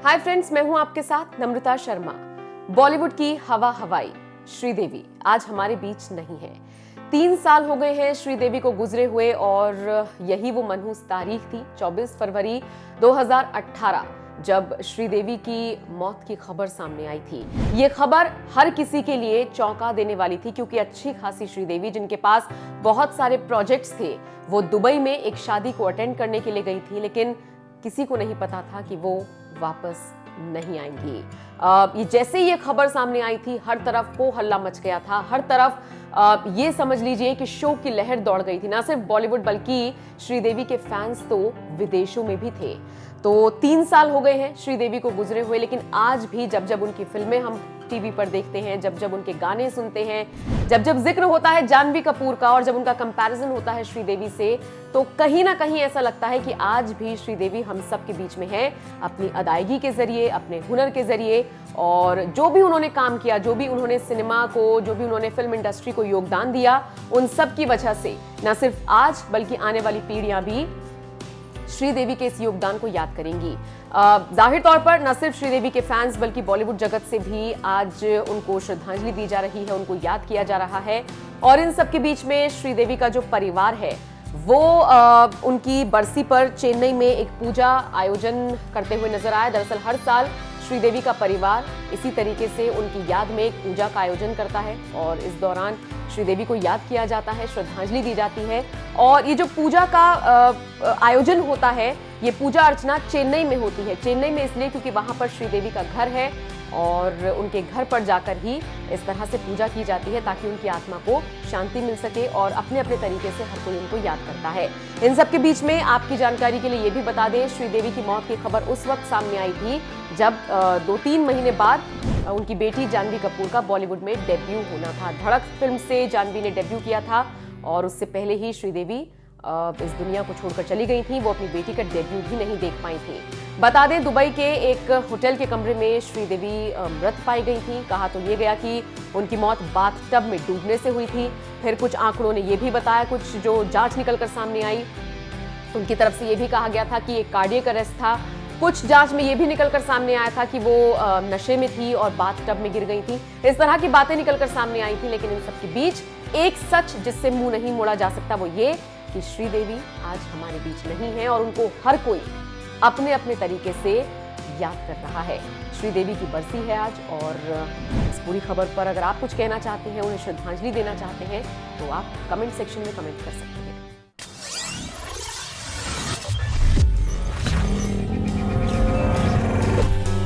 Hi friends, मैं हूं आपके साथ नम्रता शर्मा। बॉलीवुड की हवा हवाई श्रीदेवी आज हमारे बीच नहीं है। 3 साल हो गए हैं श्रीदेवी को गुजरे हुए और यही वो मनहूस तारीख थी 24 फरवरी 2018 जब श्रीदेवी की मौत की खबर सामने आई थी। ये खबर हर किसी के लिए चौंका देने वाली थी क्योंकि अच्छी खासी श्रीदेवी जिनके पास बहुत सारे प्रोजेक्ट्स थे, वो दुबई में एक शादी को अटेंड करने के लिए गई थी, लेकिन किसी को नहीं पता था कि वो वापस नहीं आएंगी। ये जैसे ये खबर सामने आई थी, हर तरफ हो हल्ला मच गया था। हर तरफ ये समझ लीजिए कि शोक की लहर दौड़ गई थी। ना सिर्फ बॉलीवुड बल्कि श्रीदेवी के फैंस तो विदेशों में भी थे। तो 3 साल हो गए हैं श्रीदेवी को गुजरे हुए, लेकिन आज भी जब जब उनकी फिल्में हम टीवी पर देखते हैं, जब जब उनके गाने सुनते हैं, जब जब जिक्र होता है जानवी कपूर का और जब उनका कंपैरिजन होता है श्रीदेवी से, तो कहीं ना कहीं ऐसा लगता है कि आज भी श्रीदेवी हम सब के बीच में है, अपनी अदायगी के जरिए, अपने हुनर के जरिए, और जो भी उन्होंने काम किया, जो भी उन्होंने सिनेमा को, जो भी उन्होंने फिल्म इंडस्ट्री को योगदान दिया, उन सब की वजह से न सिर्फ आज बल्कि आने वाली पीढ़ियां भी श्रीदेवी के इस योगदान को याद करेंगी। जाहिर तौर पर न सिर्फ श्रीदेवी के फैंस बल्कि बॉलीवुड जगत से भी आज उनको श्रद्धांजलि दी जा रही है, उनको याद किया जा रहा है। और इन सब के बीच में श्रीदेवी का जो परिवार है वो उनकी बरसी पर चेन्नई में एक पूजा आयोजन करते हुए नजर आया। दरअसल हर साल श्रीदेवी का परिवार इसी तरीके से उनकी याद में एक पूजा का आयोजन करता है और इस दौरान श्रीदेवी को याद किया जाता है, श्रद्धांजलि दी जाती है। और ये जो पूजा का आयोजन होता है, ये पूजा अर्चना चेन्नई में होती है। चेन्नई में इसलिए क्योंकि वहां पर श्रीदेवी का घर है और उनके घर पर जाकर ही इस तरह से पूजा की जाती है ताकि उनकी आत्मा को शांति मिल सके, और अपने अपने तरीके से हर कोई उनको याद करता है। इन सब के बीच में आपकी जानकारी के लिए ये भी बता दें, श्रीदेवी की मौत की खबर उस वक्त सामने आई थी जब 2-3 महीने बाद उनकी बेटी जानवी कपूर का बॉलीवुड में डेब्यू होना था। धड़क फिल्म से जानवी ने डेब्यू किया था और उससे पहले ही श्रीदेवी इस दुनिया को छोड़कर चली गई थी। वो अपनी बेटी का डेब्यू भी नहीं देख पाई थी। बता दें, दुबई के एक होटल के कमरे में श्रीदेवी मृत पाई गई थी। कहा तो ये गया कि उनकी मौत बाथटब में डूबने से हुई थी। फिर कुछ आंकड़ों ने ये भी बताया, कुछ जो जांच निकलकर सामने आई उनकी तरफ से ये भी कहा गया था कि एक कार्डियक अरेस्ट था। कुछ जांच में ये भी निकलकर सामने आया था कि वो नशे में थी और बाथटब में गिर गई थी। इस तरह की बातें निकलकर सामने आई थी, लेकिन इन सब के बीच एक सच जिससे मुंह नहीं मोड़ा जा सकता, वो ये कि श्रीदेवी आज हमारे बीच नहीं है और उनको हर कोई अपने अपने तरीके से याद कर रहा है। श्रीदेवी की बरसी है आज, और इस पूरी खबर पर अगर आप कुछ कहना चाहते हैं, उन्हें श्रद्धांजलि देना चाहते हैं, तो आप कमेंट सेक्शन में कमेंट कर सकते हैं।